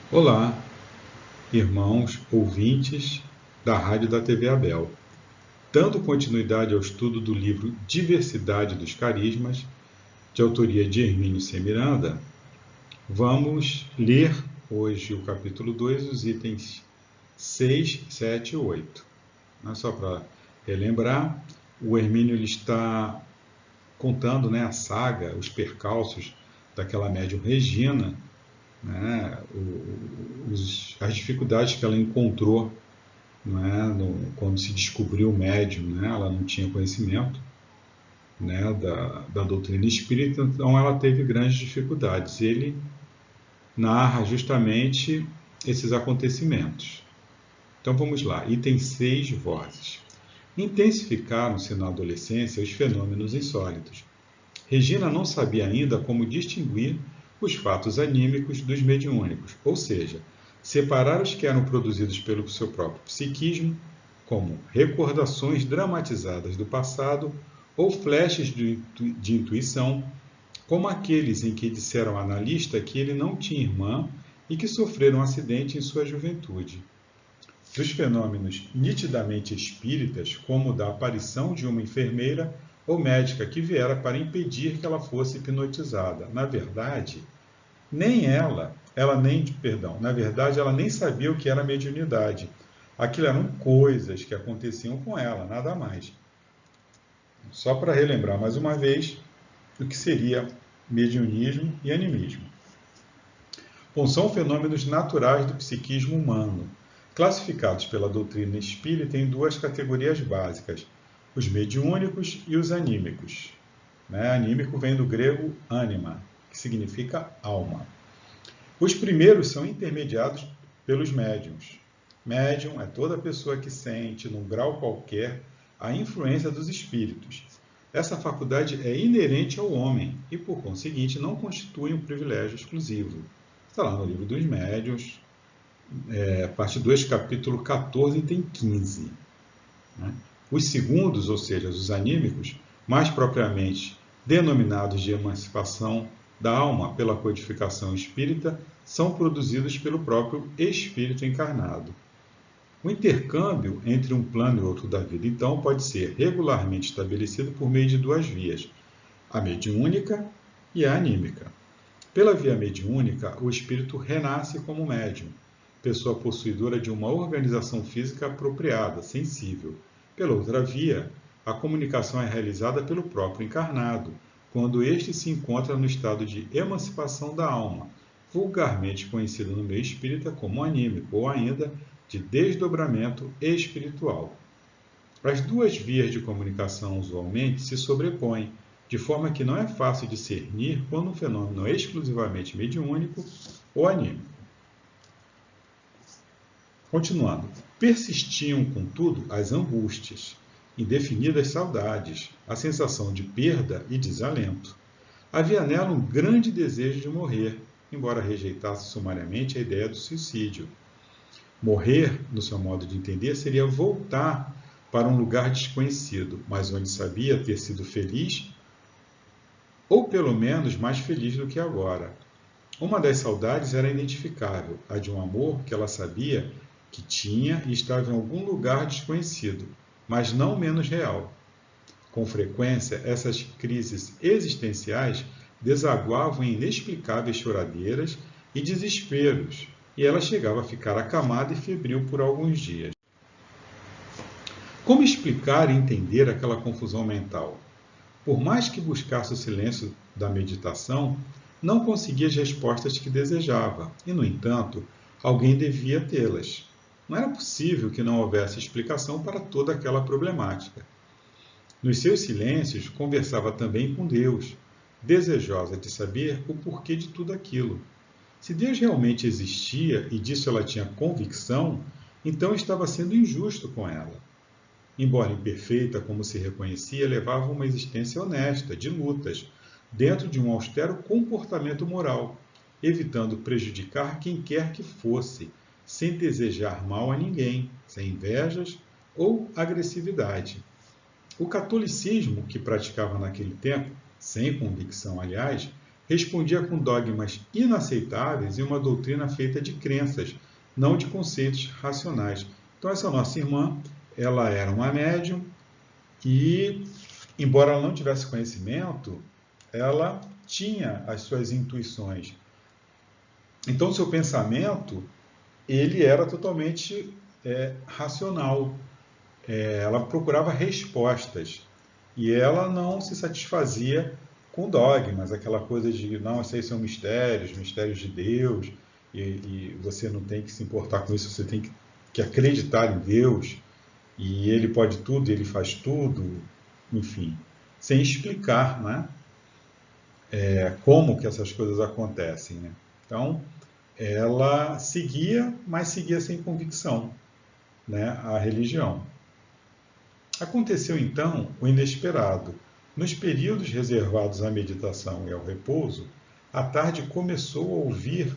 Olá, irmãos ouvintes da Rádio da TV Abel. Dando continuidade ao estudo do livro Diversidade dos Carismas, de autoria de Hermínio C. Miranda, vamos ler hoje o capítulo 2, os itens 6, 7 e 8. Só para relembrar, o Hermínio ele está contando a saga, os percalços daquela médium Regina, as dificuldades que ela encontrou quando se descobriu o médium, ela não tinha conhecimento da doutrina espírita, então ela teve grandes dificuldades. Ele narra justamente esses acontecimentos. Então vamos lá, item 6, vozes. Intensificaram-se na adolescência os fenômenos insólitos. Regina não sabia ainda como distinguir os fatos anímicos dos mediúnicos, ou seja, separar os que eram produzidos pelo seu próprio psiquismo, como recordações dramatizadas do passado ou flashes de intuição, como aqueles em que disseram ao analista que ele não tinha irmã e que sofreram um acidente em sua juventude. Dos fenômenos nitidamente espíritas, como o da aparição de uma enfermeira ou médica que viera para impedir que ela fosse hipnotizada. Na verdade, ela nem sabia o que era mediunidade. Aquilo eram coisas que aconteciam com ela, nada mais. Só para relembrar mais uma vez o que seria mediunismo e animismo. Bom, são fenômenos naturais do psiquismo humano, classificados pela doutrina espírita em duas categorias básicas, os mediúnicos e os anímicos. Anímico vem do grego anima, que significa alma. Os primeiros são intermediados pelos médiuns. Médium é toda pessoa que sente, num grau qualquer, a influência dos espíritos. Essa faculdade é inerente ao homem e, por conseguinte, não constitui um privilégio exclusivo. Está lá no livro dos médiuns, parte 2, capítulo 14, item 15. Os segundos, ou seja, os anímicos, mais propriamente denominados de emancipação da alma pela codificação espírita, são produzidos pelo próprio espírito encarnado. O intercâmbio entre um plano e outro da vida, então, pode ser regularmente estabelecido por meio de duas vias, a mediúnica e a anímica. Pela via mediúnica, o espírito renasce como médium, pessoa possuidora de uma organização física apropriada, sensível. Pela outra via, a comunicação é realizada pelo próprio encarnado, quando este se encontra no estado de emancipação da alma, vulgarmente conhecido no meio espírita como anímico, ou ainda de desdobramento espiritual. As duas vias de comunicação usualmente se sobrepõem, de forma que não é fácil discernir quando um fenômeno é exclusivamente mediúnico ou anímico. Continuando, persistiam, contudo, as angústias, indefinidas saudades, a sensação de perda e desalento. Havia nela um grande desejo de morrer, embora rejeitasse sumariamente a ideia do suicídio. Morrer, no seu modo de entender, seria voltar para um lugar desconhecido, mas onde sabia ter sido feliz, ou pelo menos mais feliz do que agora. Uma das saudades era identificável, a de um amor que ela sabia que tinha e estava em algum lugar desconhecido, mas não menos real. Com frequência, essas crises existenciais desaguavam em inexplicáveis choradeiras e desesperos, e ela chegava a ficar acamada e febril por alguns dias. Como explicar e entender aquela confusão mental? Por mais que buscasse o silêncio da meditação, não conseguia as respostas que desejava, e, no entanto, alguém devia tê-las. Não era possível que não houvesse explicação para toda aquela problemática. Nos seus silêncios, conversava também com Deus, desejosa de saber o porquê de tudo aquilo. Se Deus realmente existia e disso ela tinha convicção, então estava sendo injusto com ela. Embora imperfeita, como se reconhecia, levava uma existência honesta, de lutas, dentro de um austero comportamento moral, evitando prejudicar quem quer que fosse, sem desejar mal a ninguém, sem invejas ou agressividade. O catolicismo, que praticava naquele tempo, sem convicção, aliás, respondia com dogmas inaceitáveis e uma doutrina feita de crenças, não de conceitos racionais. Então, essa nossa irmã, ela era uma médium e, embora ela não tivesse conhecimento, ela tinha as suas intuições. Então, seu pensamento, ele era totalmente racional. Ela procurava respostas e ela não se satisfazia com dogmas, aquela coisa de, não, isso aí são mistérios de Deus, e você não tem que se importar com isso, você tem que acreditar em Deus, e Ele pode tudo, Ele faz tudo, enfim, sem explicar, né, como que essas coisas acontecem, né? Então, ela seguia, mas seguia sem convicção, né, a religião. Aconteceu então o inesperado. Nos períodos reservados à meditação e ao repouso, à tarde começou a ouvir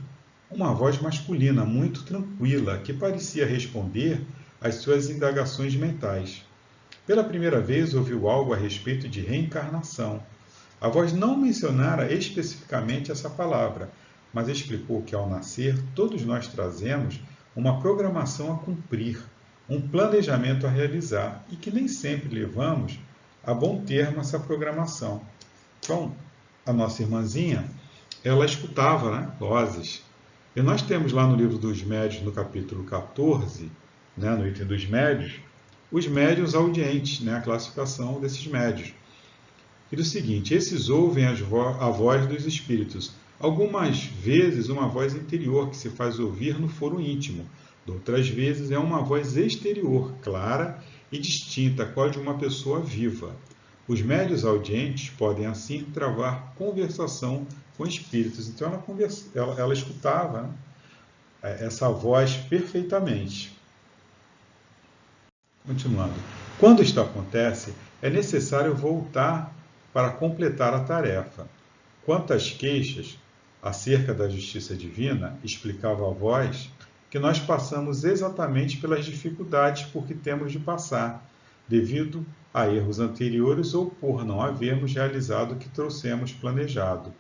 uma voz masculina muito tranquila que parecia responder às suas indagações mentais. Pela primeira vez ouviu algo a respeito de reencarnação. A voz não mencionara especificamente essa palavra, mas explicou que ao nascer todos nós trazemos uma programação a cumprir, um planejamento a realizar e que nem sempre levamos a bom termo essa programação. Então, a nossa irmãzinha, ela escutava, né, vozes. E nós temos lá no livro dos médiuns, no capítulo 14, né, no item dos médiuns, os médiuns audientes, né, a classificação desses médiuns. E do seguinte, esses ouvem a voz dos espíritos, algumas vezes uma voz interior que se faz ouvir no foro íntimo, outras vezes é uma voz exterior, clara e distinta, qual de uma pessoa viva. Os médiuns audientes podem assim travar conversação com espíritos. Então ela escutava, né, essa voz perfeitamente. Continuando. Quando isto acontece, é necessário voltar para completar a tarefa. Quanto às queixas acerca da justiça divina, explicava a voz, que nós passamos exatamente pelas dificuldades por que temos de passar, devido a erros anteriores ou por não havermos realizado o que trouxemos planejado.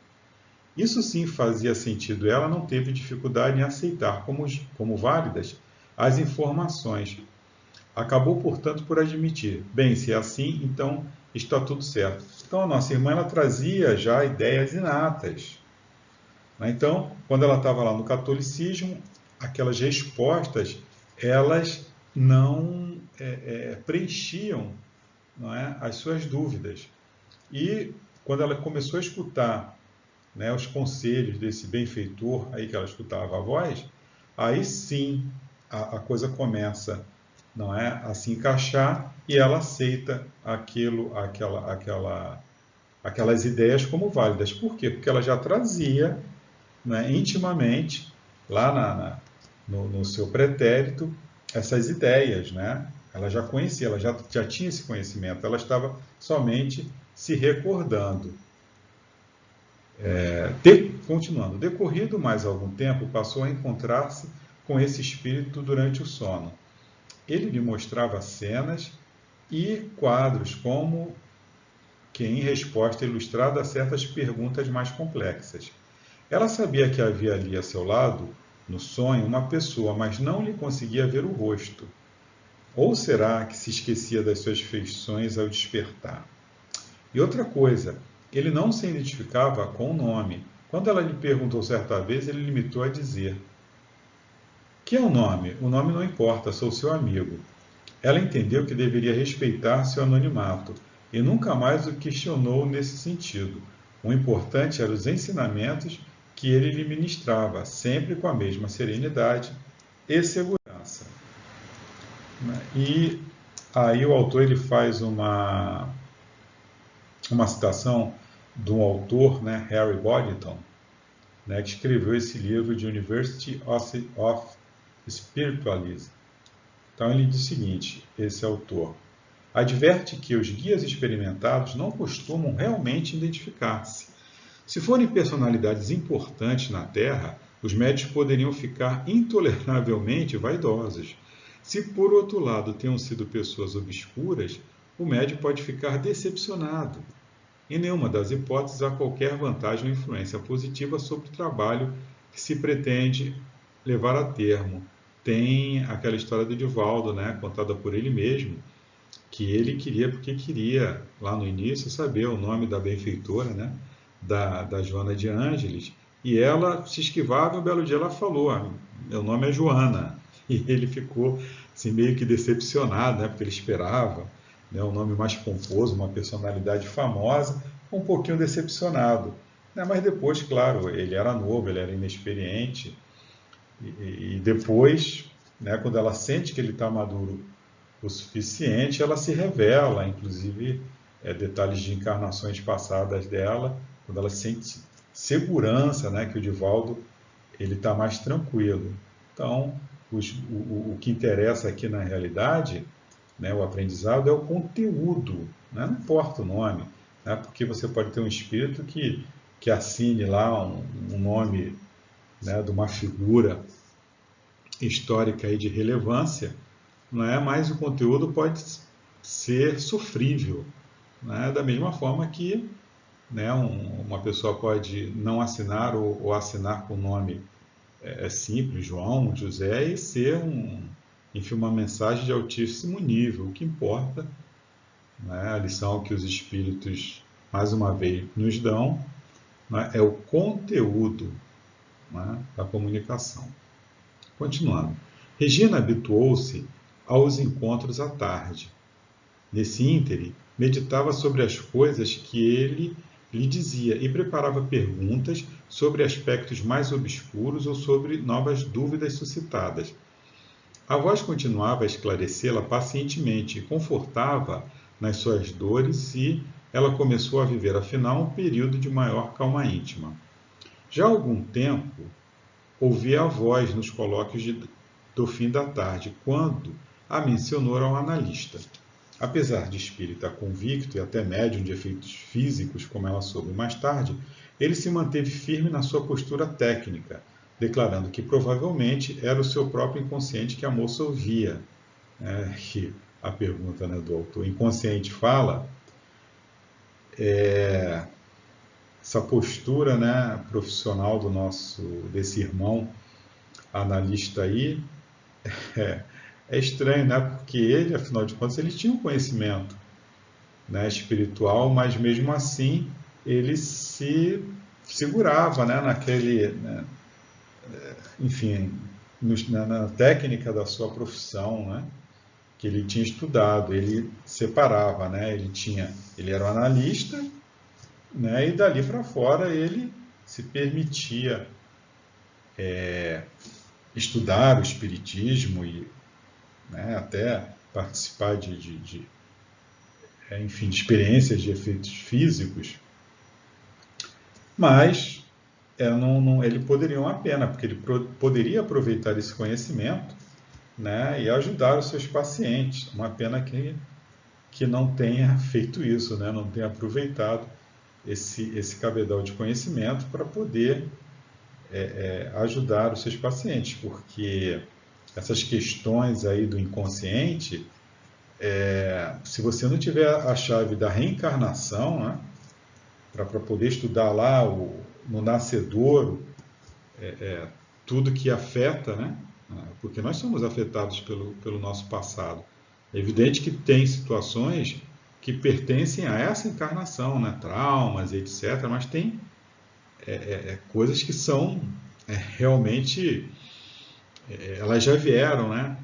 Isso sim fazia sentido. Ela não teve dificuldade em aceitar como válidas as informações. Acabou, portanto, por admitir, bem, se é assim, então está tudo certo. Então, a nossa irmã, ela trazia já ideias inatas. Então, quando ela estava lá no catolicismo, aquelas respostas, elas não preenchiam, não é, as suas dúvidas. E quando ela começou a escutar, né, os conselhos desse benfeitor, aí que ela escutava a voz, aí sim a coisa começa, não é, a se encaixar e ela aceita aquelas ideias como válidas. Por quê? Porque ela já trazia, né, intimamente, lá no seu pretérito, essas ideias, né? Ela já conhecia, ela já tinha esse conhecimento, ela estava somente se recordando. Continuando, decorrido mais algum tempo, passou a encontrar-se com esse espírito durante o sono. Ele lhe mostrava cenas e quadros como que em resposta ilustrada a certas perguntas mais complexas. Ela sabia que havia ali a seu lado, no sonho, uma pessoa, mas não lhe conseguia ver o rosto. Ou será que se esquecia das suas feições ao despertar? E outra coisa, ele não se identificava com o nome. Quando ela lhe perguntou certa vez, ele limitou a dizer: que é o nome? O nome não importa, sou seu amigo. Ela entendeu que deveria respeitar seu anonimato e nunca mais o questionou nesse sentido. O importante eram os ensinamentos que ele lhe ministrava, sempre com a mesma serenidade e segurança. E aí o autor ele faz uma citação de um autor, né, Harry Boddington, né, que escreveu esse livro de University of Spiritualism. Então ele diz o seguinte, esse autor: adverte que os guias experimentados não costumam realmente identificar-se. Se forem personalidades importantes na Terra, os médios poderiam ficar intoleravelmente vaidosos. Se, por outro lado, tenham sido pessoas obscuras, o médium pode ficar decepcionado. Em nenhuma das hipóteses há qualquer vantagem ou influência positiva sobre o trabalho que se pretende levar a termo. Tem aquela história do Divaldo, né, contada por ele mesmo, que ele queria, porque queria, lá no início, saber o nome da benfeitora, né, da Joana de Ângeles, e ela se esquivava, e um belo dia ela falou, meu nome é Joana, e ele ficou assim, meio que decepcionado, né, porque ele esperava, né, um nome mais pomposo, uma personalidade famosa, um pouquinho decepcionado, né, mas depois, claro, ele era novo, ele era inexperiente, e depois, né, quando ela sente que ele está maduro o suficiente, ela se revela, inclusive detalhes de encarnações passadas dela, quando ela sente segurança, né, que o Divaldo ele está mais tranquilo. Então, o que interessa aqui na realidade, né, o aprendizado é o conteúdo, né, não importa o nome, né, porque você pode ter um espírito que assine lá um nome, né, de uma figura histórica e de relevância, não é? Mas o conteúdo pode ser sofrível, né? Da mesma forma que, né, uma pessoa pode não assinar ou assinar com o nome simples, João, José, e ser enfim, uma mensagem de altíssimo nível. O que importa, né, a lição que os espíritos, mais uma vez, nos dão, né, é o conteúdo, né, da comunicação. Continuando. Regina habituou-se aos encontros à tarde. Nesse íntere, meditava sobre as coisas que ele lhe dizia e preparava perguntas sobre aspectos mais obscuros ou sobre novas dúvidas suscitadas. A voz continuava a esclarecê-la pacientemente e confortava nas suas dores e ela começou a viver, afinal, um período de maior calma íntima. Já há algum tempo, ouvia a voz nos colóquios do fim da tarde, quando a mencionou ao analista. Apesar de espírita convicto e até médium de efeitos físicos, como ela soube mais tarde, ele se manteve firme na sua postura técnica, declarando que provavelmente era o seu próprio inconsciente que a moça ouvia. Que a pergunta, né, do autor, inconsciente fala, essa postura, né, profissional desse irmão analista aí, é estranho, né? Porque ele, afinal de contas, ele tinha um conhecimento, né, espiritual, mas mesmo assim ele se segurava, né, né, enfim, na técnica da sua profissão, né, que ele tinha estudado, ele separava, né, ele era um analista, né, e dali para fora ele se permitia estudar o espiritismo e, né, até participar enfim, de experiências de efeitos físicos, mas ele poderia uma pena, porque ele poderia aproveitar esse conhecimento, né, e ajudar os seus pacientes. Uma pena que não tenha feito isso, né, não tenha aproveitado esse cabedal de conhecimento para poder ajudar os seus pacientes, porque essas questões aí do inconsciente, se você não tiver a chave da reencarnação, né, para poder estudar lá no nascedouro tudo que afeta, né, porque nós somos afetados pelo nosso passado. É evidente que tem situações que pertencem a essa encarnação, né, traumas, etc., mas tem coisas que são realmente, elas já vieram, né?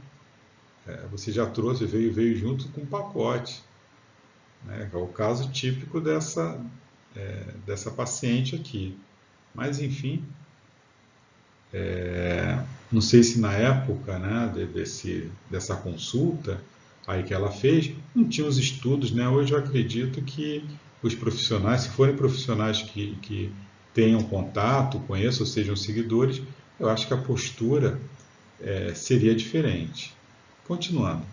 Você já trouxe, veio junto com o pacote, né? É o caso típico dessa paciente aqui. Mas, enfim, não sei se na época, né, dessa consulta aí que ela fez, não tinha os estudos, né? Hoje eu acredito que os profissionais, se forem profissionais que tenham contato, conheçam, ou sejam seguidores, eu acho que a postura seria diferente. Continuando.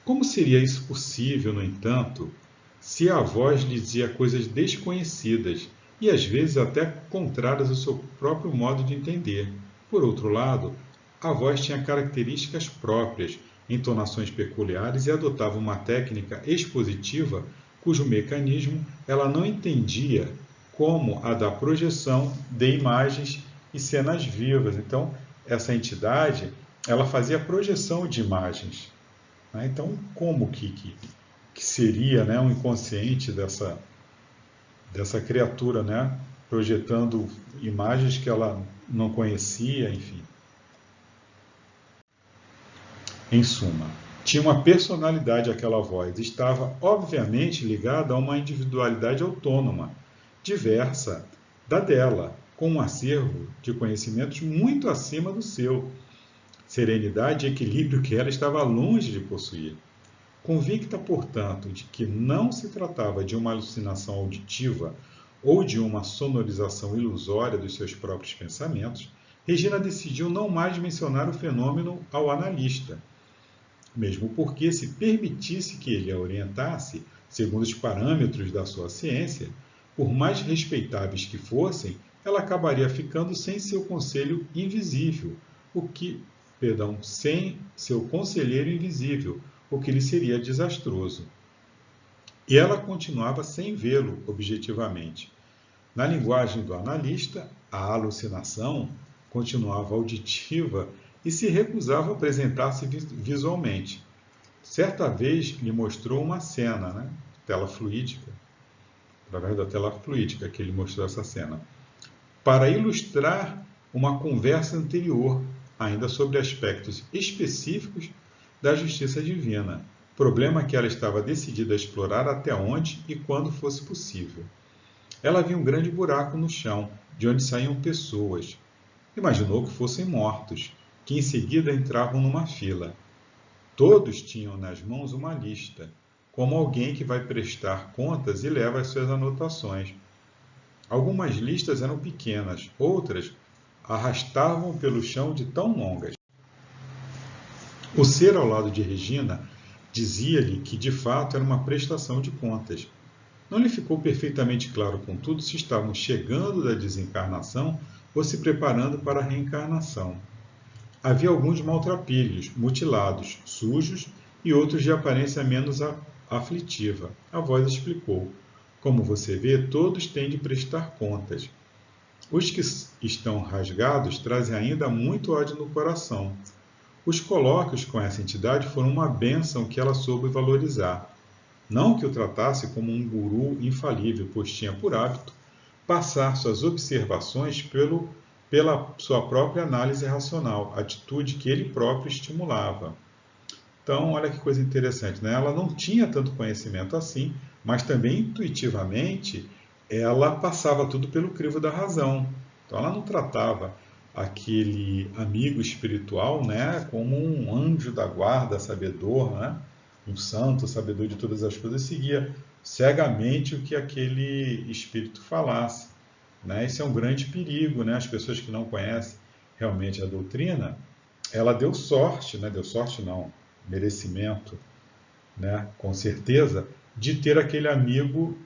Como seria isso possível, no entanto, se a voz lhe dizia coisas desconhecidas e às vezes até contrárias ao seu próprio modo de entender? Por outro lado, a voz tinha características próprias, entonações peculiares e adotava uma técnica expositiva cujo mecanismo ela não entendia como a da projeção de imagens e cenas vivas. Então, essa entidade, ela fazia projeção de imagens. Né? Então, como que seria, né, um inconsciente dessa criatura, né, projetando imagens que ela não conhecia, enfim. Em suma, tinha uma personalidade aquela voz, estava obviamente ligada a uma individualidade autônoma, diversa da dela, com um acervo de conhecimentos muito acima do seu, serenidade e equilíbrio que ela estava longe de possuir. Convicta, portanto, de que não se tratava de uma alucinação auditiva ou de uma sonorização ilusória dos seus próprios pensamentos, Regina decidiu não mais mencionar o fenômeno ao analista, mesmo porque, se permitisse que ele a orientasse, segundo os parâmetros da sua ciência, por mais respeitáveis que fossem, ela acabaria ficando sem seu conselho invisível, sem seu conselheiro invisível, o que lhe seria desastroso. E ela continuava sem vê-lo objetivamente. Na linguagem do analista, a alucinação continuava auditiva e se recusava a apresentar-se visualmente. Certa vez lhe mostrou uma cena, né? Tela fluídica, através da tela fluídica que ele mostrou essa cena, para ilustrar uma conversa anterior, ainda sobre aspectos específicos da justiça divina, problema que ela estava decidida a explorar até onde e quando fosse possível. Ela viu um grande buraco no chão, de onde saíam pessoas. Imaginou que fossem mortos, que em seguida entravam numa fila. Todos tinham nas mãos uma lista, como alguém que vai prestar contas e leva as suas anotações. Algumas listas eram pequenas, outras arrastavam pelo chão de tão longas. O ser ao lado de Regina dizia-lhe que de fato era uma prestação de contas. Não lhe ficou perfeitamente claro, contudo, se estavam chegando da desencarnação ou se preparando para a reencarnação. Havia alguns maltrapilhos, mutilados, sujos e outros de aparência menos aflitiva. A voz explicou. Como você vê, todos têm de prestar contas. Os que estão rasgados trazem ainda muito ódio no coração. Os colóquios com essa entidade foram uma bênção que ela soube valorizar. Não que o tratasse como um guru infalível, pois tinha por hábito passar suas observações pela sua própria análise racional, atitude que ele próprio estimulava. Então, olha que coisa interessante, né? Ela não tinha tanto conhecimento assim, mas também intuitivamente ela passava tudo pelo crivo da razão. Então, ela não tratava aquele amigo espiritual, né, como um anjo da guarda, sabedor, né, um santo, sabedor de todas as coisas, seguia cegamente o que aquele espírito falasse. Né? Isso é um grande perigo, né? As pessoas que não conhecem realmente a doutrina, ela deu sorte, né? Deu sorte não, merecimento, né? Com certeza, de ter aquele amigo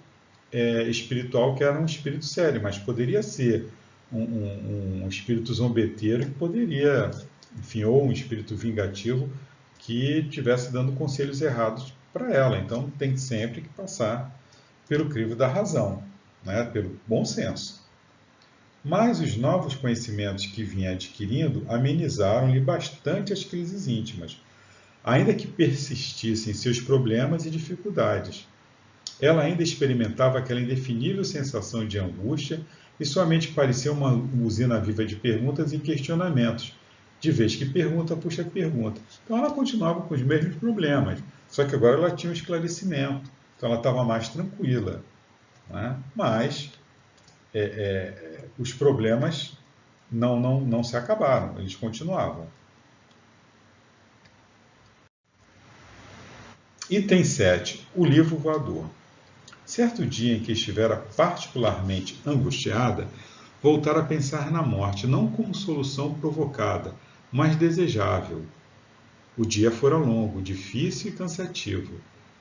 espiritual que era um espírito sério, mas poderia ser um espírito zombeteiro que poderia, enfim, ou um espírito vingativo que estivesse dando conselhos errados para ela. Então tem sempre que passar pelo crivo da razão, né? Pelo bom senso. Mas os novos conhecimentos que vinha adquirindo amenizaram-lhe bastante as crises íntimas, ainda que persistissem seus problemas e dificuldades. Ela ainda experimentava aquela indefinível sensação de angústia e sua mente parecia uma usina viva de perguntas e questionamentos, de vez que pergunta puxa pergunta. Então ela continuava com os mesmos problemas, só que agora ela tinha um esclarecimento, então ela estava mais tranquila. Né? Mas os problemas não se acabaram, eles continuavam. Item 7. O livro voador. Certo dia em que estivera particularmente angustiada, voltara a pensar na morte, não como solução provocada, mas desejável. O dia fora longo, difícil e cansativo.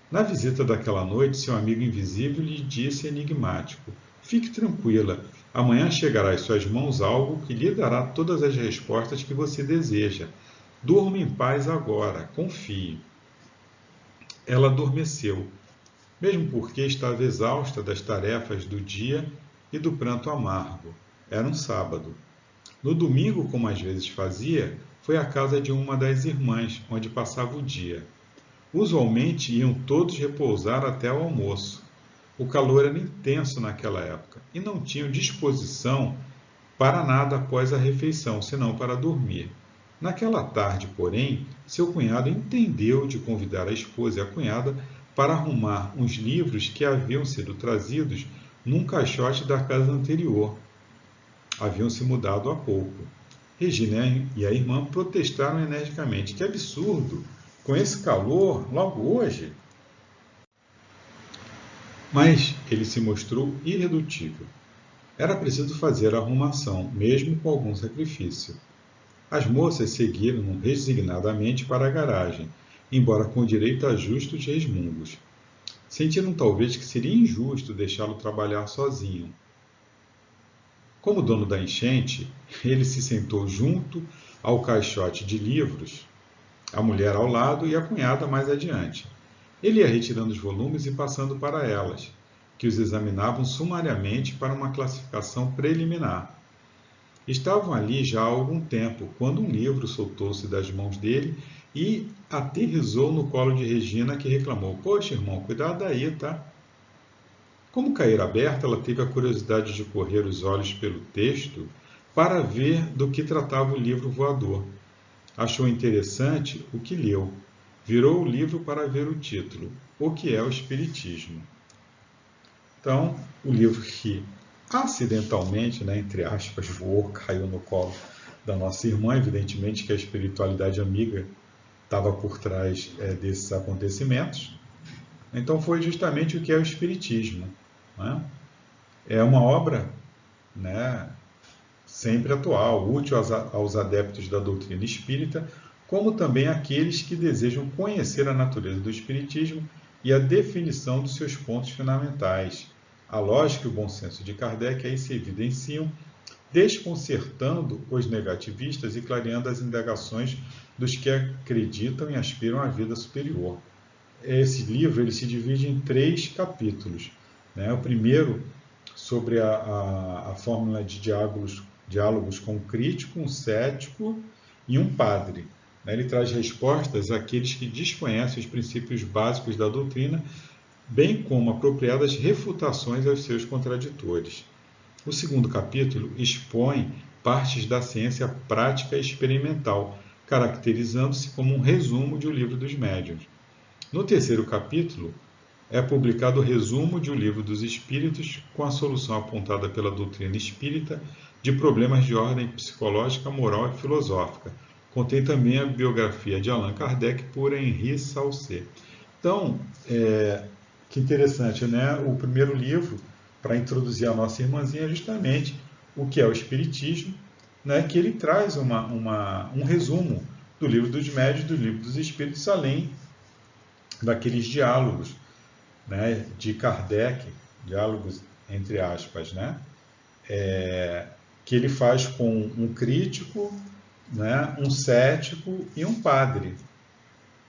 Na visita daquela noite, seu amigo invisível lhe disse enigmático: fique tranquila, amanhã chegará às suas mãos algo que lhe dará todas as respostas que você deseja. Durma em paz agora, confie. Ela adormeceu. mesmo porque estava exausta das tarefas do dia e do pranto amargo. Era um sábado. No domingo, como às vezes fazia, foi à casa de uma das irmãs, onde passava o dia. Usualmente iam todos repousar até o almoço. O calor era intenso naquela época e não tinham disposição para nada após a refeição, senão para dormir. Naquela tarde, porém, seu cunhado entendeu de convidar a esposa e a cunhada para arrumar uns livros que haviam sido trazidos num caixote da casa anterior. Haviam se mudado há pouco. Regina e a irmã protestaram energicamente. Que absurdo! Com esse calor, logo hoje? Mas ele se mostrou irredutível. Era preciso fazer a arrumação, mesmo com algum sacrifício. As moças seguiram resignadamente para a garagem, embora com direito a justos resmungos. Sentiram talvez que seria injusto deixá-lo trabalhar sozinho. Como dono da enchente, ele se sentou junto ao caixote de livros, a mulher ao lado e a cunhada mais adiante. Ele ia retirando os volumes e passando para elas, que os examinavam sumariamente para uma classificação preliminar. Estavam ali já há algum tempo, quando um livro soltou-se das mãos dele e aterrissou no colo de Regina, que reclamou: "Poxa, irmão, cuidado aí, tá?" Como caíra aberta, ela teve a curiosidade de correr os olhos pelo texto para ver do que tratava o livro voador. Achou interessante o que leu. Virou o livro para ver o título: O que é o Espiritismo? Então, o livro que acidentalmente, entre aspas, voou, caiu no colo da nossa irmã. Evidentemente que a espiritualidade amiga estava por trás desses acontecimentos. Então, foi justamente o que é o Espiritismo. Né? É uma obra, sempre atual, útil aos adeptos da doutrina espírita, como também àqueles que desejam conhecer a natureza do Espiritismo e a definição dos seus pontos fundamentais. A lógica e o bom senso de Kardec aí se evidenciam, desconcertando os negativistas e clareando as indagações dos que acreditam e aspiram à vida superior. Esse livro ele se divide em 3 capítulos. O primeiro, sobre a fórmula de diálogos com um crítico, um cético e um padre. Ele traz respostas àqueles que desconhecem os princípios básicos da doutrina, bem como apropriadas refutações aos seus contraditores. O segundo capítulo expõe partes da ciência prática e experimental, caracterizando-se como um resumo de O Livro dos Médiuns. No terceiro capítulo, é publicado o resumo de O Livro dos Espíritos, com a solução apontada pela doutrina espírita de problemas de ordem psicológica, moral e filosófica. Contém também a biografia de Allan Kardec por Henri Saucet. Então, que interessante, O primeiro livro, para introduzir a nossa irmãzinha, é justamente o que é o Espiritismo, que ele traz um resumo do Livro dos Médiuns, do Livro dos Espíritos, além daqueles diálogos de Kardec, diálogos entre aspas, que ele faz com um crítico, um cético e um padre,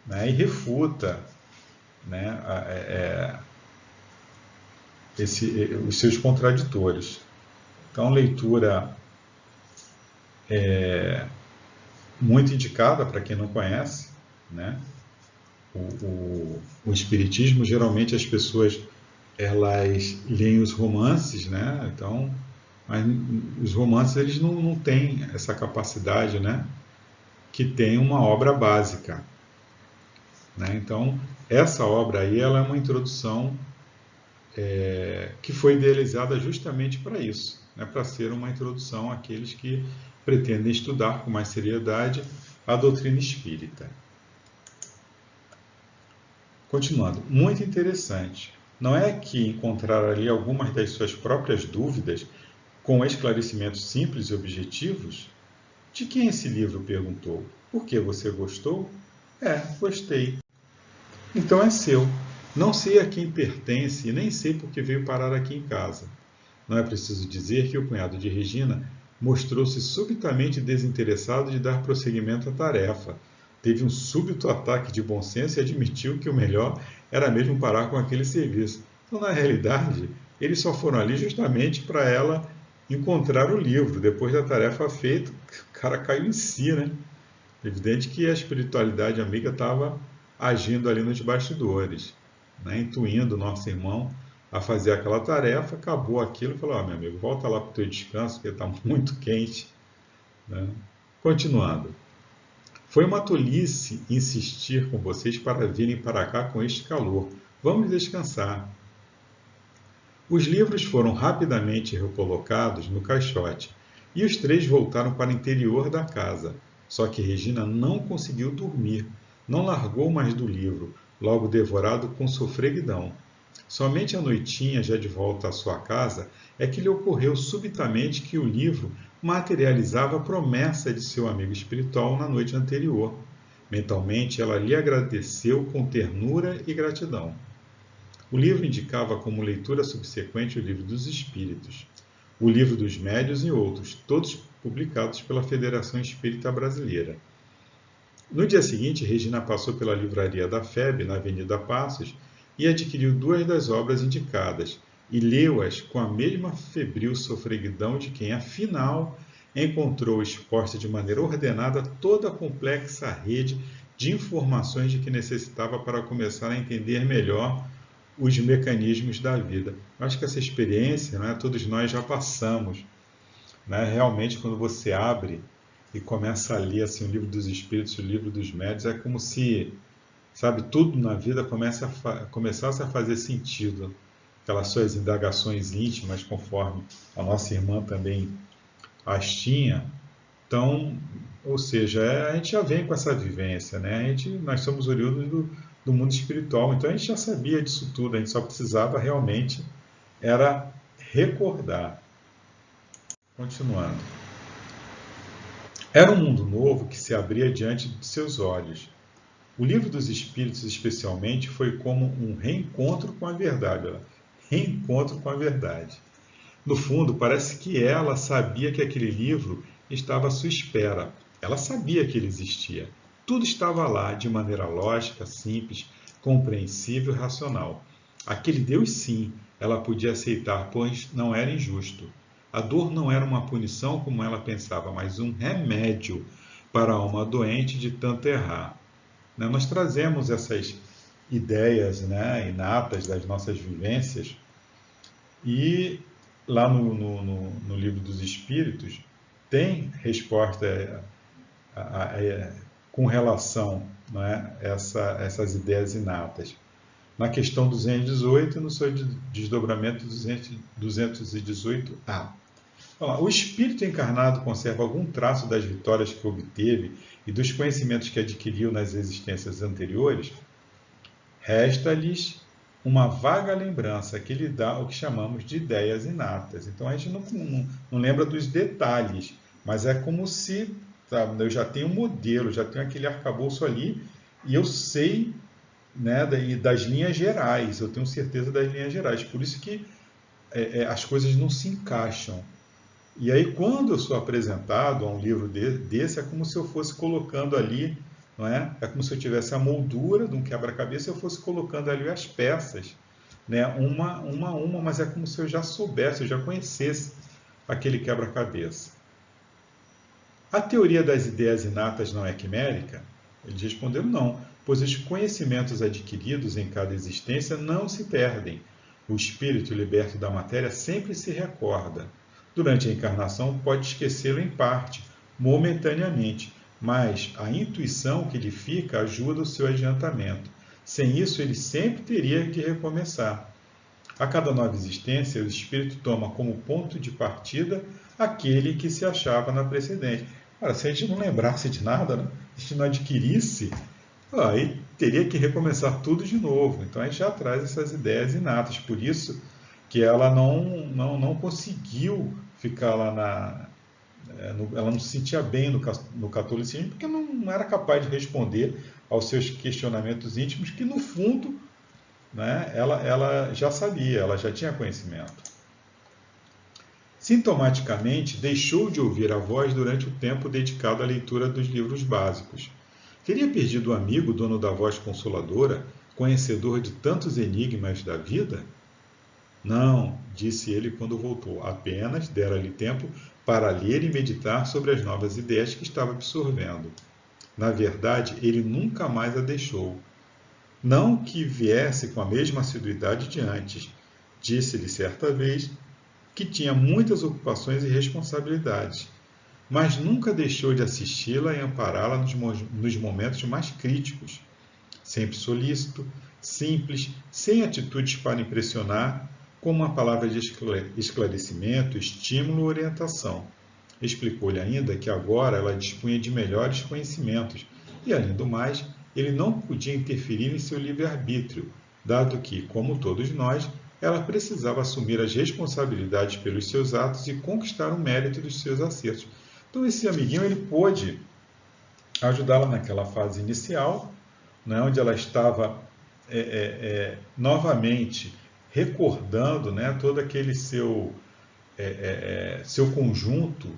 e refuta os seus contraditores. Então, leitura muito indicada para quem não conhece, o Espiritismo. Geralmente as pessoas elas leem os romances, então, mas os romances eles não têm essa capacidade, que tem uma obra básica, Então, essa obra aí ela é uma introdução que foi idealizada justamente para isso, para ser uma introdução àqueles que pretendem estudar com mais seriedade a doutrina espírita. Continuando, muito interessante. Não é que encontrar ali algumas das suas próprias dúvidas com esclarecimentos simples e objetivos? De quem esse livro perguntou? Por que você gostou? Gostei. Então é seu. Não sei a quem pertence e nem sei por que veio parar aqui em casa. Não é preciso dizer que o cunhado de Regina mostrou-se subitamente desinteressado de dar prosseguimento à tarefa, teve um súbito ataque de bom senso e admitiu que o melhor era mesmo parar com aquele serviço. Então, na realidade, eles só foram ali justamente para ela encontrar o livro. Depois da tarefa feita, o cara caiu em si, né? Evidente que a espiritualidade amiga estava agindo ali nos bastidores, né? Intuindo o nosso irmão a fazer aquela tarefa, acabou aquilo e falou: meu amigo, volta lá para o teu descanso, porque está muito quente. Né? Continuando. Foi uma tolice insistir com vocês para virem para cá com este calor. Vamos descansar. Os livros foram rapidamente recolocados no caixote e os três voltaram para o interior da casa. Só que Regina não conseguiu dormir, não largou mais do livro, logo devorado com sofreguidão. Somente à noitinha, já de volta à sua casa, é que lhe ocorreu subitamente que o livro materializava a promessa de seu amigo espiritual na noite anterior. Mentalmente, ela lhe agradeceu com ternura e gratidão. O livro indicava como leitura subsequente o Livro dos Espíritos, o Livro dos Médiuns e outros, todos publicados pela Federação Espírita Brasileira. No dia seguinte, Regina passou pela livraria da FEB, na Avenida Passos, e adquiriu 2 das obras indicadas, e leu-as com a mesma febril sofreguidão de quem, afinal, encontrou exposta de maneira ordenada toda a complexa rede de informações de que necessitava para começar a entender melhor os mecanismos da vida. Eu acho que essa experiência, né, todos nós já passamos. Né? Realmente, quando você abre e começa a ler assim, o Livro dos Espíritos, o Livro dos Médiuns, é como se, sabe, tudo na vida começasse a fazer sentido. Aquelas suas indagações íntimas, conforme a nossa irmã também as tinha. Então, ou seja, a gente já vem com essa vivência, né? Nós somos oriundos do mundo espiritual, então a gente já sabia disso tudo, a gente só precisava realmente era recordar. Continuando. Era um mundo novo que se abria diante de seus olhos. O Livro dos Espíritos, especialmente, foi como um reencontro com a verdade. Reencontro com a verdade. No fundo, parece que ela sabia que aquele livro estava à sua espera. Ela sabia que ele existia. Tudo estava lá de maneira lógica, simples, compreensível e racional. Aquele Deus, sim, ela podia aceitar, pois não era injusto. A dor não era uma punição como ela pensava, mas um remédio para a alma doente de tanto errar. Nós trazemos essas ideias, né, inatas das nossas vivências e lá no Livro dos Espíritos tem resposta com relação, né, essas ideias inatas. Na questão 218 e no seu desdobramento 218A. O espírito encarnado conserva algum traço das vitórias que obteve e dos conhecimentos que adquiriu nas existências anteriores? Resta-lhes uma vaga lembrança que lhe dá o que chamamos de ideias inatas. Então a gente não lembra dos detalhes, mas é como se, sabe, eu já tenho um modelo, já tenho aquele arcabouço ali e eu sei, né, das linhas gerais, eu tenho certeza das linhas gerais. Por isso que as coisas não se encaixam. E aí, quando eu sou apresentado a um livro desse, é como se eu fosse colocando ali, não é? É como se eu tivesse a moldura de um quebra-cabeça e eu fosse colocando ali as peças, né? Uma, mas é como se eu já soubesse, eu já conhecesse aquele quebra-cabeça. A teoria das ideias inatas não é quimérica? Eles responderam não, pois os conhecimentos adquiridos em cada existência não se perdem. O espírito liberto da matéria sempre se recorda. Durante a encarnação pode esquecê-lo em parte, momentaneamente, mas a intuição que lhe fica ajuda o seu adiantamento. Sem isso, ele sempre teria que recomeçar. A cada nova existência, o espírito toma como ponto de partida aquele que se achava na precedente. Ora, se a gente não lembrasse de nada, né? Se a gente não adquirisse, aí teria que recomeçar tudo de novo. Então a gente já traz essas ideias inatas. Por isso que ela não conseguiu ficar lá ela não se sentia bem no catolicismo, porque não era capaz de responder aos seus questionamentos íntimos, que no fundo, né, ela já sabia, ela já tinha conhecimento. Sintomaticamente, deixou de ouvir a voz durante o tempo dedicado à leitura dos livros básicos. Teria perdido o amigo, dono da voz consoladora, conhecedor de tantos enigmas da vida? Não, disse ele quando voltou, apenas dera-lhe tempo para ler e meditar sobre as novas ideias que estava absorvendo. Na verdade, ele nunca mais a deixou. Não que viesse com a mesma assiduidade de antes. Disse-lhe certa vez que tinha muitas ocupações e responsabilidades, mas nunca deixou de assisti-la e ampará-la nos momentos mais críticos. Sempre solícito, simples, sem atitudes para impressionar, com uma palavra de esclarecimento, estímulo e orientação. Explicou-lhe ainda que agora ela dispunha de melhores conhecimentos e, além do mais, ele não podia interferir em seu livre-arbítrio, dado que, como todos nós, ela precisava assumir as responsabilidades pelos seus atos e conquistar o mérito dos seus acertos. Então, esse amiguinho ele pôde ajudá-la naquela fase inicial, né, onde ela estava novamente recordando, né, todo aquele seu conjunto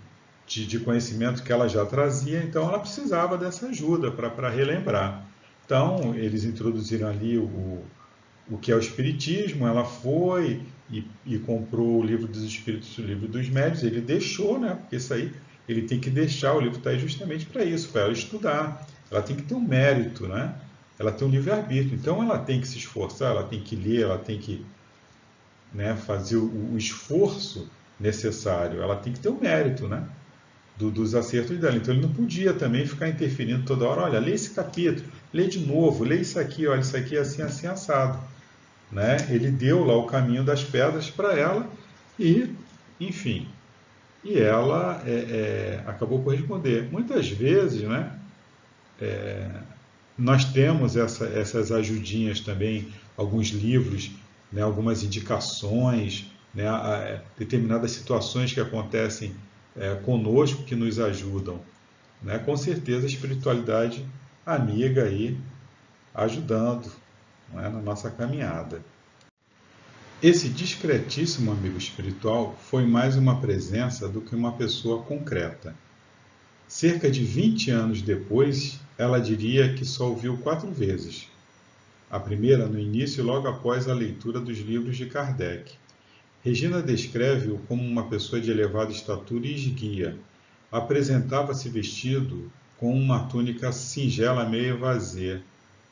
de conhecimento que ela já trazia, então ela precisava dessa ajuda para relembrar. Então, eles introduziram ali o que é o Espiritismo, ela foi e comprou o Livro dos Espíritos, o Livro dos Médiuns, ele deixou, né, porque isso aí ele tem que deixar, o livro está aí justamente para isso, para ela estudar, ela tem que ter um mérito, né? Ela tem um livre-arbítrio, então ela tem que se esforçar, ela tem que ler, ela tem que, né, fazer o esforço necessário, ela tem que ter o mérito, né, dos acertos dela. Então ele não podia também ficar interferindo toda hora, olha, lê esse capítulo, lê de novo, lê isso aqui, olha, isso aqui é assim, assim, assado. Né? Ele deu lá o caminho das pedras para ela e, enfim, e ela acabou por responder. Muitas vezes, né, nós temos essas ajudinhas também, alguns livros, né, algumas indicações, né, determinadas situações que acontecem conosco que nos ajudam. Né? Com certeza a espiritualidade amiga aí ajudando, né, na nossa caminhada. Esse discretíssimo amigo espiritual foi mais uma presença do que uma pessoa concreta. Cerca de 20 anos depois, ela diria que só o viu 4 vezes. A primeira no início e logo após a leitura dos livros de Kardec. Regina descreve-o como uma pessoa de elevada estatura e esguia. Apresentava-se vestido com uma túnica singela meio vazia.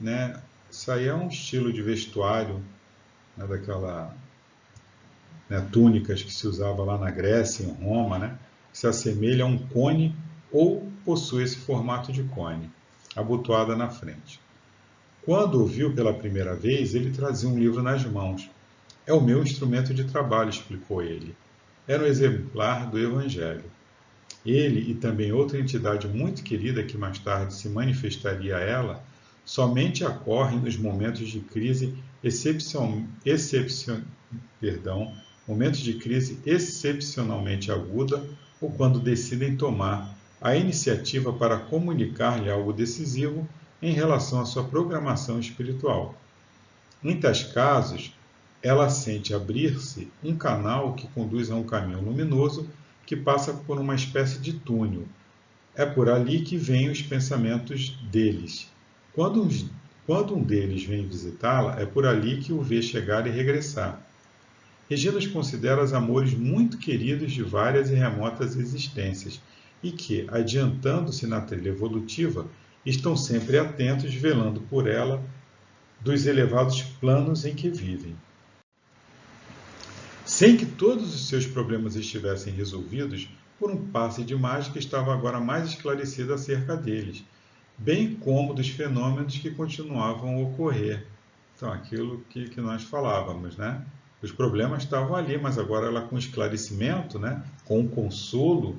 Né? Isso aí é um estilo de vestuário, né, daquela, né, túnicas que se usava lá na Grécia, em Roma, né, que se assemelha a um cone ou possui esse formato de cone, abotoada na frente. Quando o viu pela primeira vez, ele trazia um livro nas mãos. É o meu instrumento de trabalho, explicou ele. Era um exemplar do Evangelho. Ele e também outra entidade muito querida que mais tarde se manifestaria a ela, somente ocorrem nos momentos de crise momentos de crise excepcionalmente aguda ou quando decidem tomar a iniciativa para comunicar-lhe algo decisivo em relação à sua programação espiritual. Em tais casos, ela sente abrir-se um canal que conduz a um caminho luminoso que passa por uma espécie de túnel. É por ali que vêm os pensamentos deles. Quando um deles vem visitá-la, é por ali que o vê chegar e regressar. Regina os considera os amores muito queridos de várias e remotas existências, e que, adiantando-se na trilha evolutiva, estão sempre atentos, velando por ela dos elevados planos em que vivem. Sem que todos os seus problemas estivessem resolvidos, por um passe de mágica estava agora mais esclarecida acerca deles, bem como dos fenômenos que continuavam a ocorrer. Então, aquilo que nós falávamos, né? Os problemas estavam ali, mas agora ela com esclarecimento, né? Com o consolo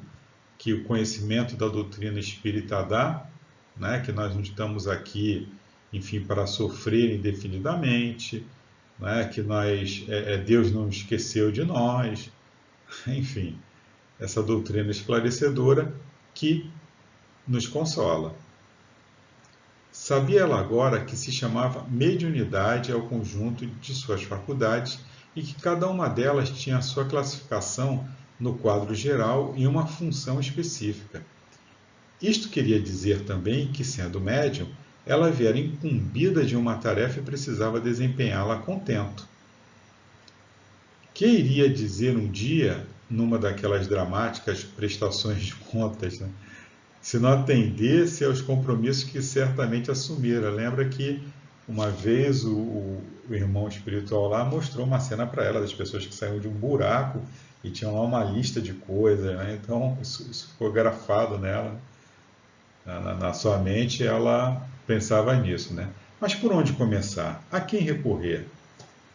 que o conhecimento da doutrina espírita dá, né? Que nós não estamos aqui, enfim, para sofrer indefinidamente, né? Que Deus não esqueceu de nós, enfim, essa doutrina esclarecedora que nos consola. Sabia ela agora que se chamava mediunidade ao conjunto de suas faculdades e que cada uma delas tinha a sua classificação no quadro geral e uma função específica. Isto queria dizer também que, sendo médium, ela viera incumbida de uma tarefa e precisava desempenhá-la a contento. Que iria dizer um dia, numa daquelas dramáticas prestações de contas, né, se não atendesse aos compromissos que certamente assumira? Lembra que uma vez o irmão espiritual lá mostrou uma cena para ela das pessoas que saíram de um buraco e tinham lá uma lista de coisas, né? Então isso ficou grafado nela, na sua mente. Ela pensava nisso, né? Mas por onde começar? A quem recorrer?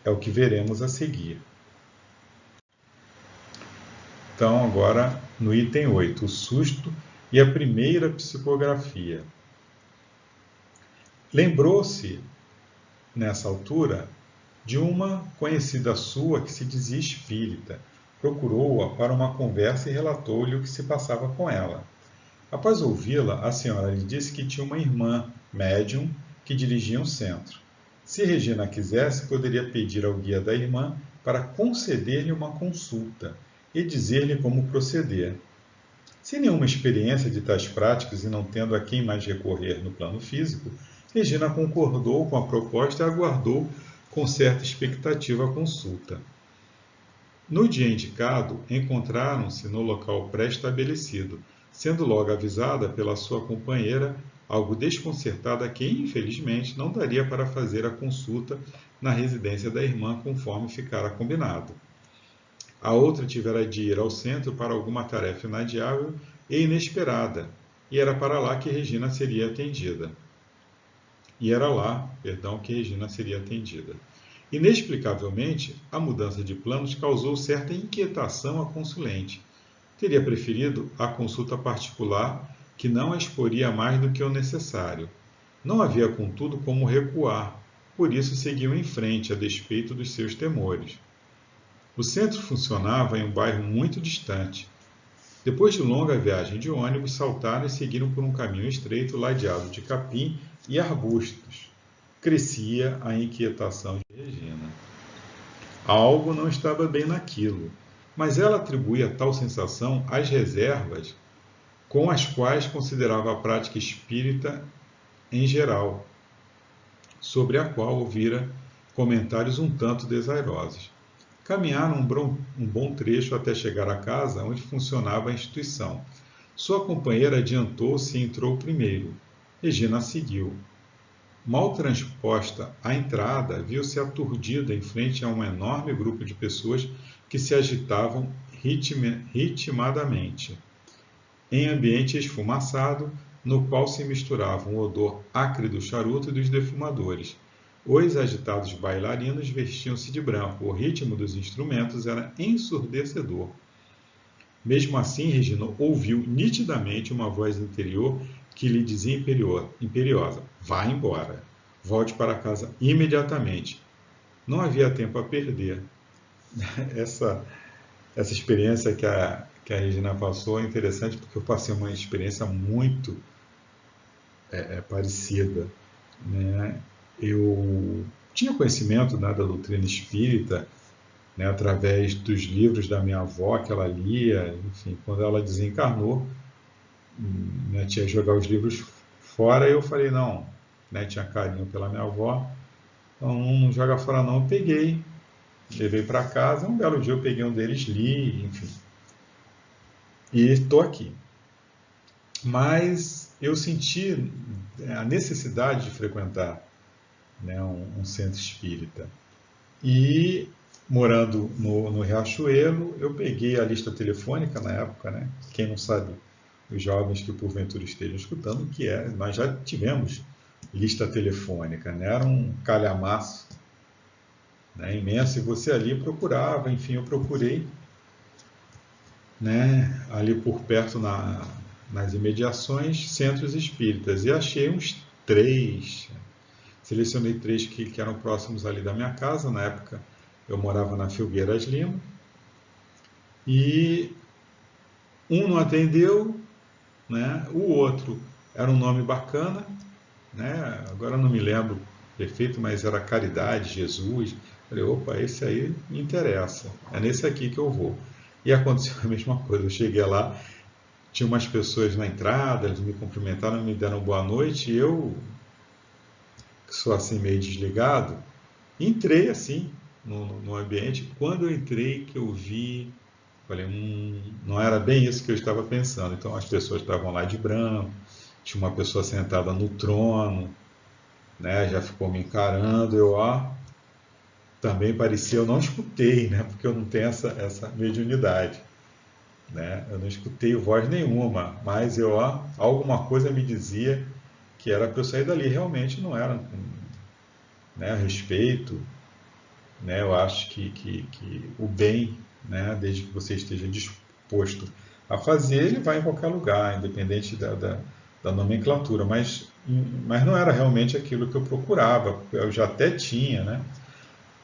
É o que veremos a seguir. Então, agora no item 8, o susto e a primeira psicografia. Lembrou-se, nessa altura, de uma conhecida sua que se dizia espírita. Procurou-a para uma conversa e relatou-lhe o que se passava com ela. Após ouvi-la, a senhora lhe disse que tinha uma irmã, médium, que dirigia um centro. Se Regina quisesse, poderia pedir ao guia da irmã para conceder-lhe uma consulta e dizer-lhe como proceder. Sem nenhuma experiência de tais práticas e não tendo a quem mais recorrer no plano físico, Regina concordou com a proposta e aguardou com certa expectativa a consulta. No dia indicado, encontraram-se no local pré-estabelecido, sendo logo avisada pela sua companheira, algo desconcertada, que infelizmente não daria para fazer a consulta na residência da irmã conforme ficara combinado. A outra tivera de ir ao centro para alguma tarefa inadiável e inesperada, e era lá que Regina seria atendida. Inexplicavelmente, a mudança de planos causou certa inquietação à consulente. Teria preferido a consulta particular, que não a exporia mais do que o necessário. Não havia, contudo, como recuar, por isso seguiu em frente, a despeito dos seus temores. O centro funcionava em um bairro muito distante. Depois de longa viagem de ônibus, saltaram e seguiram por um caminho estreito, ladeado de capim e arbustos. Crescia a inquietação de Regina. Algo não estava bem naquilo, mas ela atribuía tal sensação às reservas com as quais considerava a prática espírita em geral, sobre a qual ouvira comentários um tanto desairosos. Caminharam um bom trecho até chegar à casa onde funcionava a instituição. Sua companheira adiantou-se e entrou primeiro. Regina a seguiu. Mal transposta a entrada, viu-se aturdida em frente a um enorme grupo de pessoas que se agitavam ritmadamente, em ambiente esfumaçado, no qual se misturavam o odor acre do charuto e dos defumadores. Os agitados bailarinos vestiam-se de branco. O ritmo dos instrumentos era ensurdecedor. Mesmo assim, Regina ouviu nitidamente uma voz interior que lhe dizia imperiosa: vá embora. Volte para casa imediatamente. Não havia tempo a perder. Essa experiência que a Regina passou é interessante, porque eu passei uma experiência muito parecida, né? Eu tinha conhecimento, né, da doutrina espírita, né, através dos livros da minha avó que ela lia. Enfim, quando ela desencarnou, minha tia ia jogar os livros fora e eu falei, não, né, tinha carinho pela minha avó, então não joga fora não. Eu peguei, levei para casa, um belo dia eu peguei um deles, li, enfim, e estou aqui. Mas eu senti a necessidade de frequentar, né, um centro espírita. E, morando no Riachuelo, eu peguei a lista telefônica na época, né? Quem não sabe, os jovens que porventura estejam escutando, que nós já tivemos lista telefônica, né? Era um calhamaço, né, imenso, e você ali procurava. Enfim, eu procurei, né, ali por perto, nas imediações, centros espíritas, e achei uns 3. Selecionei 3 que eram próximos ali da minha casa. Na época eu morava na Filgueiras Lima, e um não atendeu, né? O outro era um nome bacana, né? Agora não me lembro perfeito, mas era Caridade, Jesus. Falei, opa, esse aí me interessa, é nesse aqui que eu vou. E aconteceu a mesma coisa. Eu cheguei lá, tinha umas pessoas na entrada, eles me cumprimentaram, me deram boa noite, e eu, que sou assim meio desligado, entrei assim no ambiente. Quando eu entrei, que eu vi, falei, não era bem isso que eu estava pensando. Então as pessoas estavam lá de branco, tinha uma pessoa sentada no trono, né, já ficou me encarando, também parecia, eu não escutei, né, porque eu não tenho essa mediunidade, né, eu não escutei voz nenhuma, mas alguma coisa me dizia que era para eu sair dali, realmente não era, né, a respeito, né, eu acho que o bem, né, desde que você esteja disposto a fazer, ele vai em qualquer lugar, independente da nomenclatura, mas não era realmente aquilo que eu procurava, eu já até tinha, né,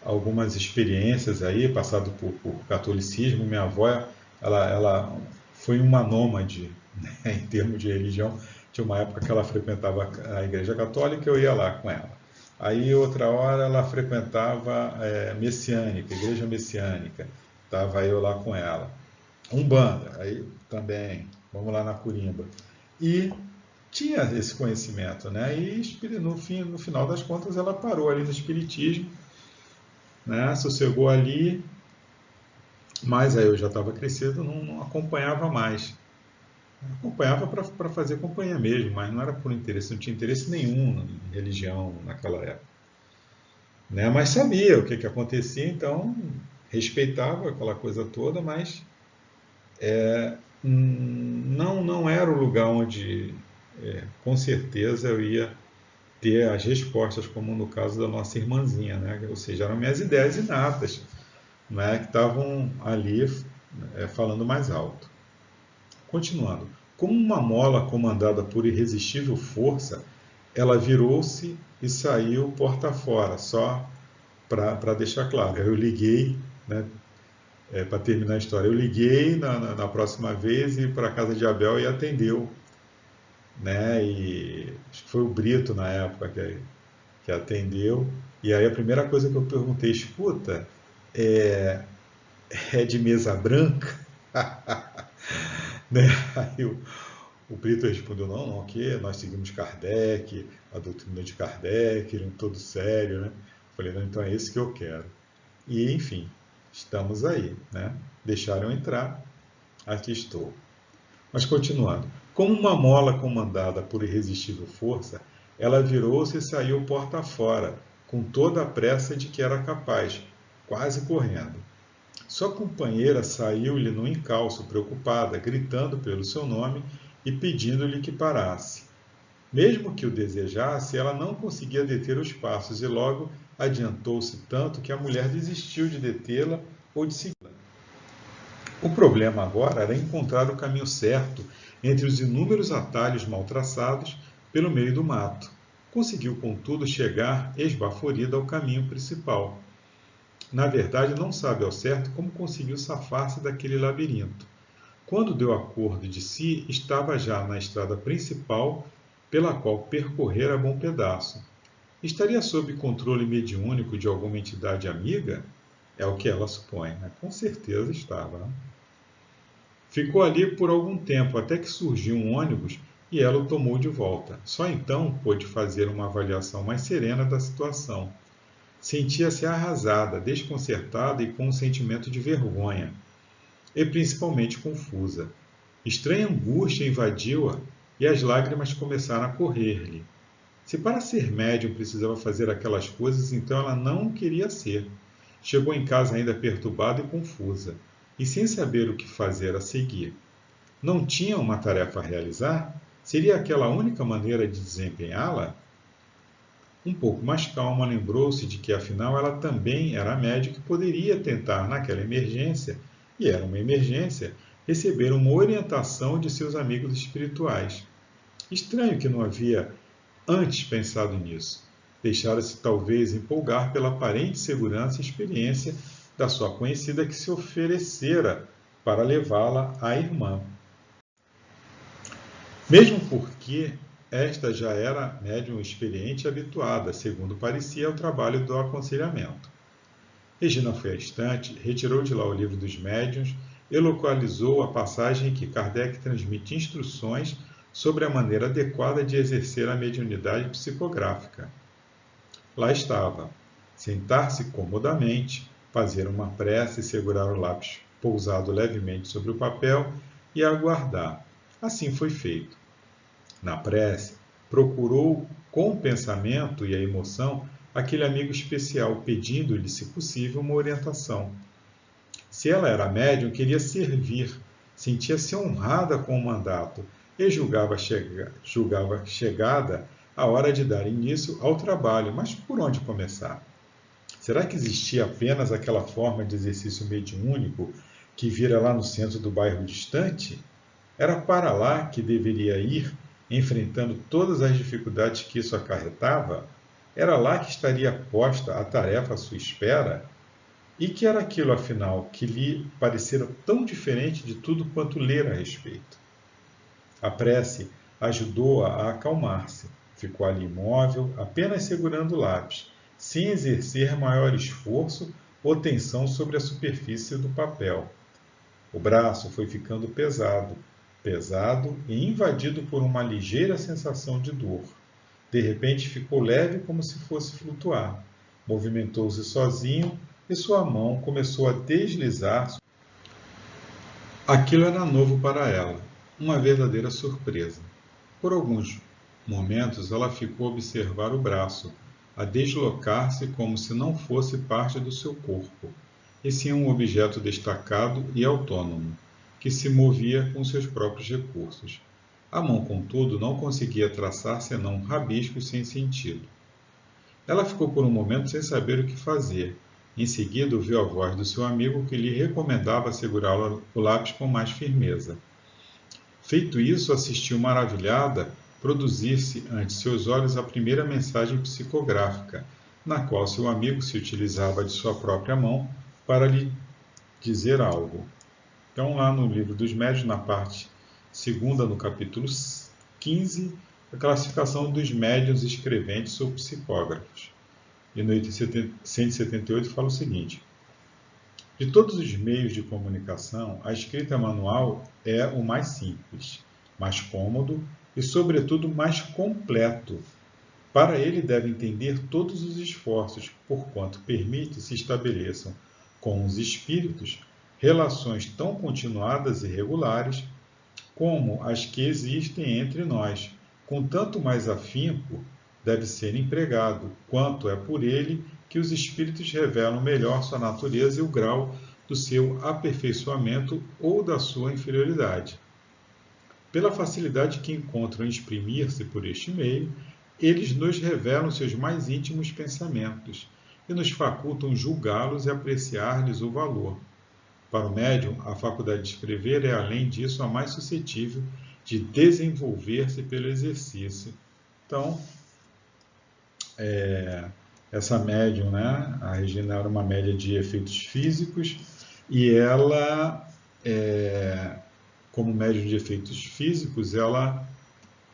algumas experiências aí, passado por catolicismo. Minha avó, ela foi uma nômade, né, em termos de religião. Tinha uma época que ela frequentava a igreja católica, eu ia lá com ela. Aí outra hora ela frequentava messiânica, igreja messiânica, estava eu lá com ela. Umbanda, aí também, vamos lá na Curimba. E tinha esse conhecimento, né? E no final das contas ela parou ali no espiritismo, né? Sossegou ali, mas aí eu já estava crescido, não acompanhava mais. Acompanhava para fazer companhia mesmo, mas não era por interesse, não tinha interesse nenhum em religião naquela época, né? Mas sabia o que acontecia, então respeitava aquela coisa toda, mas não era o lugar onde, com certeza, eu ia ter as respostas, como no caso da nossa irmãzinha, né? Ou seja, eram minhas ideias inatas, né, que estavam ali falando mais alto. Continuando. Como uma mola comandada por irresistível força, ela virou-se e saiu porta fora, só para deixar claro. Eu liguei, né, para terminar a história, eu liguei na próxima vez e para a casa de Abel e atendeu, né, e acho que foi o Brito na época que atendeu. E aí a primeira coisa que eu perguntei, escuta, é de mesa branca? Né? Aí o Brito respondeu, não, que nós seguimos Kardec, a doutrina de Kardec, ele é todo sério, né? Falei, não, então é esse que eu quero. E, enfim, estamos aí, né? Deixaram entrar, aqui estou. Mas continuando. Como uma mola comandada por irresistível força, ela virou-se e saiu porta fora, com toda a pressa de que era capaz, quase correndo. Sua companheira saiu-lhe no encalço, preocupada, gritando pelo seu nome e pedindo-lhe que parasse. Mesmo que o desejasse, ela não conseguia deter os passos e logo adiantou-se tanto que a mulher desistiu de detê-la ou de segui-la. O problema agora era encontrar o caminho certo entre os inúmeros atalhos mal traçados pelo meio do mato. Conseguiu, contudo, chegar esbaforida ao caminho principal. Na verdade, não sabe ao certo como conseguiu safar-se daquele labirinto. Quando deu acordo de si, estava já na estrada principal pela qual percorrera bom pedaço. Estaria sob controle mediúnico de alguma entidade amiga? É o que ela supõe, né? Com certeza estava, né? Ficou ali por algum tempo, até que surgiu um ônibus e ela o tomou de volta. Só então pôde fazer uma avaliação mais serena da situação. Sentia-se arrasada, desconcertada e com um sentimento de vergonha, e principalmente confusa. Estranha angústia invadiu-a e as lágrimas começaram a correr-lhe. Se para ser médium precisava fazer aquelas coisas, então ela não queria ser. Chegou em casa ainda perturbada e confusa, e sem saber o que fazer a seguir. Não tinha uma tarefa a realizar? Seria aquela a única maneira de desempenhá-la? Um pouco mais calma, lembrou-se de que afinal ela também era médica e poderia tentar naquela emergência, e era uma emergência, receber uma orientação de seus amigos espirituais. Estranho que não havia antes pensado nisso. Deixara-se talvez empolgar pela aparente segurança e experiência da sua conhecida que se oferecera para levá-la à irmã. Mesmo porque esta já era médium experiente e habituada, segundo parecia, ao trabalho do aconselhamento. Regina foi à estante, retirou de lá o livro dos médiuns localizou a passagem em que Kardec transmite instruções sobre a maneira adequada de exercer a mediunidade psicográfica. Lá estava: sentar-se comodamente, fazer uma prece e segurar o lápis pousado levemente sobre o papel e aguardar. Assim foi feito. Na prece, procurou com o pensamento e a emoção aquele amigo especial, pedindo-lhe, se possível, uma orientação. Se ela era médium, queria servir, sentia-se honrada com o mandato e julgava chegada a hora de dar início ao trabalho. Mas por onde começar? Será que existia apenas aquela forma de exercício mediúnico que vira lá no centro do bairro distante? Era para lá que deveria ir, enfrentando todas as dificuldades que isso acarretava? Era lá que estaria posta a tarefa à sua espera? E que era aquilo, afinal, que lhe parecera tão diferente de tudo quanto lera a respeito? A prece ajudou-a a acalmar-se. Ficou ali imóvel, apenas segurando o lápis, sem exercer maior esforço ou tensão sobre a superfície do papel. O braço foi ficando pesado e invadido por uma ligeira sensação de dor. De repente ficou leve como se fosse flutuar. Movimentou-se sozinho e sua mão começou a deslizar. Aquilo era novo para ela, uma verdadeira surpresa. Por alguns momentos ela ficou a observar o braço, a deslocar-se como se não fosse parte do seu corpo, e sim um objeto destacado e autônomo, que se movia com seus próprios recursos. A mão, contudo, não conseguia traçar senão rabiscos sem sentido. Ela ficou por um momento sem saber o que fazer. Em seguida, ouviu a voz do seu amigo que lhe recomendava segurar o lápis com mais firmeza. Feito isso, assistiu maravilhada produzir-se ante seus olhos a primeira mensagem psicográfica, na qual seu amigo se utilizava de sua própria mão para lhe dizer algo. Então, lá no Livro dos Médiuns, na parte 2ª, no capítulo 15, a classificação dos médiuns escreventes ou psicógrafos. E no item 178 fala o seguinte: de todos os meios de comunicação, a escrita manual é o mais simples, mais cômodo e, sobretudo, mais completo. Para ele deve entender todos os esforços, porquanto permite se estabeleçam com os espíritos relações tão continuadas e regulares como as que existem entre nós, com tanto mais afinco deve ser empregado, quanto é por ele que os espíritos revelam melhor sua natureza e o grau do seu aperfeiçoamento ou da sua inferioridade. Pela facilidade que encontram em exprimir-se por este meio, eles nos revelam seus mais íntimos pensamentos e nos facultam julgá-los e apreciar-lhes o valor. Para o médium, a faculdade de escrever é, além disso, a mais suscetível de desenvolver-se pelo exercício. Então, essa médium, né, a Regina era uma média de efeitos físicos e ela, como médium de efeitos físicos, ela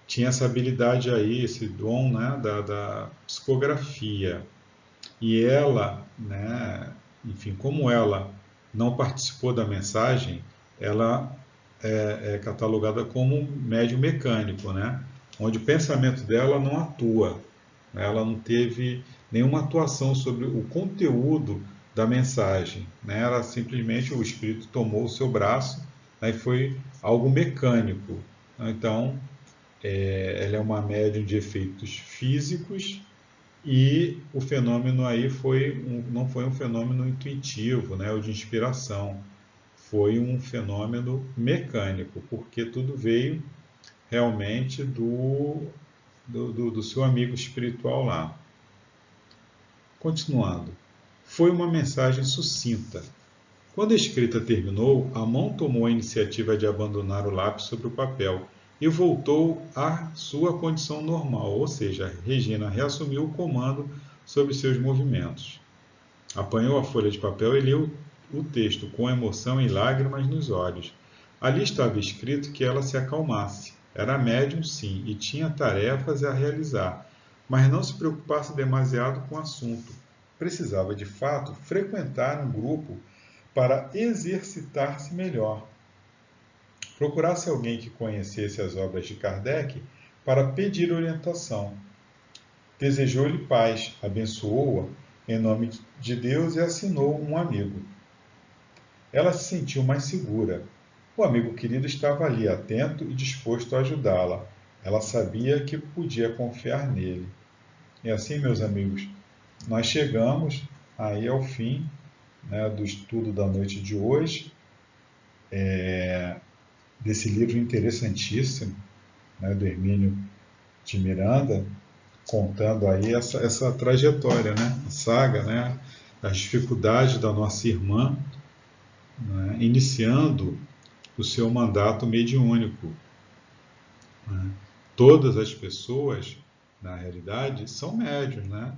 tinha essa habilidade aí, esse dom, né, da psicografia. E ela, né, enfim, como ela não participou da mensagem, ela é catalogada como médium mecânico, né, onde o pensamento dela não atua. Ela não teve nenhuma atuação sobre o conteúdo da mensagem, né? Ela simplesmente, o espírito tomou o seu braço, né, e foi algo mecânico. Então, ela é uma médium de efeitos físicos e o fenômeno aí não foi um fenômeno intuitivo, né, ou de inspiração, foi um fenômeno mecânico, porque tudo veio realmente do seu amigo espiritual lá. Continuando. Foi uma mensagem sucinta. Quando a escrita terminou, a mão tomou a iniciativa de abandonar o lápis sobre o papel e voltou à sua condição normal, ou seja, Regina reassumiu o comando sobre seus movimentos. Apanhou a folha de papel e leu o texto com emoção e lágrimas nos olhos. Ali estava escrito que ela se acalmasse. Era médium, sim, e tinha tarefas a realizar, mas não se preocupasse demasiado com o assunto. Precisava, de fato, frequentar um grupo para exercitar-se melhor. Procurasse alguém que conhecesse as obras de Kardec para pedir orientação. Desejou-lhe paz, abençoou-a em nome de Deus e assinou um amigo. Ela se sentiu mais segura. O amigo querido estava ali, atento e disposto a ajudá-la. Ela sabia que podia confiar nele. E assim, meus amigos, nós chegamos aí ao fim, né, do estudo da noite de hoje, desse livro interessantíssimo, né, do Hermínio de Miranda, contando aí essa trajetória, né, a saga, né, as dificuldades da nossa irmã, né, iniciando o seu mandato mediúnico. Né. Todas as pessoas, na realidade, são médiuns, né,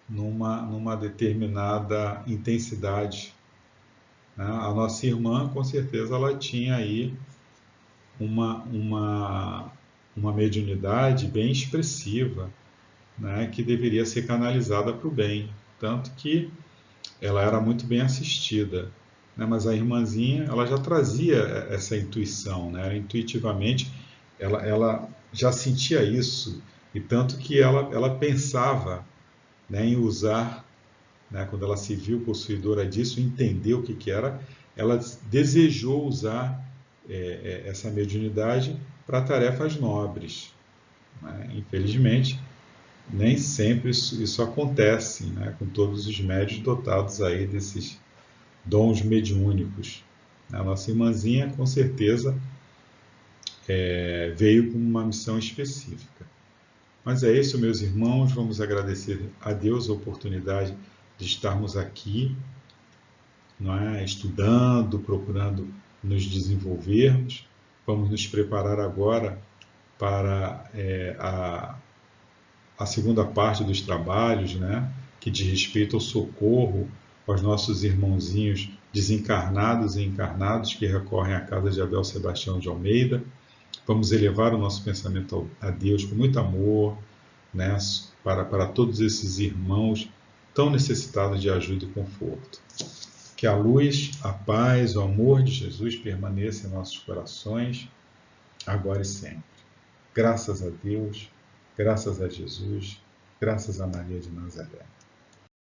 numa determinada intensidade. Né. A nossa irmã, com certeza, ela tinha aí uma mediunidade bem expressiva, né, que deveria ser canalizada para o bem. Tanto que ela era muito bem assistida. Né, mas a irmãzinha ela já trazia essa intuição, né, intuitivamente ela já sentia isso, e tanto que ela pensava, né, em usar, né, quando ela se viu possuidora disso, entendeu o que era, ela desejou usar essa mediunidade para tarefas nobres. Né? Infelizmente, nem sempre isso acontece, né, com todos os médiuns dotados aí desses dons mediúnicos. A nossa irmãzinha, com certeza, veio com uma missão específica. Mas é isso, meus irmãos, vamos agradecer a Deus a oportunidade de estarmos aqui, não é? Estudando, procurando nos desenvolvermos. Vamos nos preparar agora para a segunda parte dos trabalhos, né? Que diz respeito ao socorro aos nossos irmãozinhos desencarnados e encarnados que recorrem à casa de Abel Sebastião de Almeida. Vamos elevar o nosso pensamento a Deus com muito amor, né? para todos esses irmãos tão necessitados de ajuda e conforto. Que a luz, a paz, o amor de Jesus permaneça em nossos corações, agora e sempre. Graças a Deus, graças a Jesus, graças a Maria de Nazaré.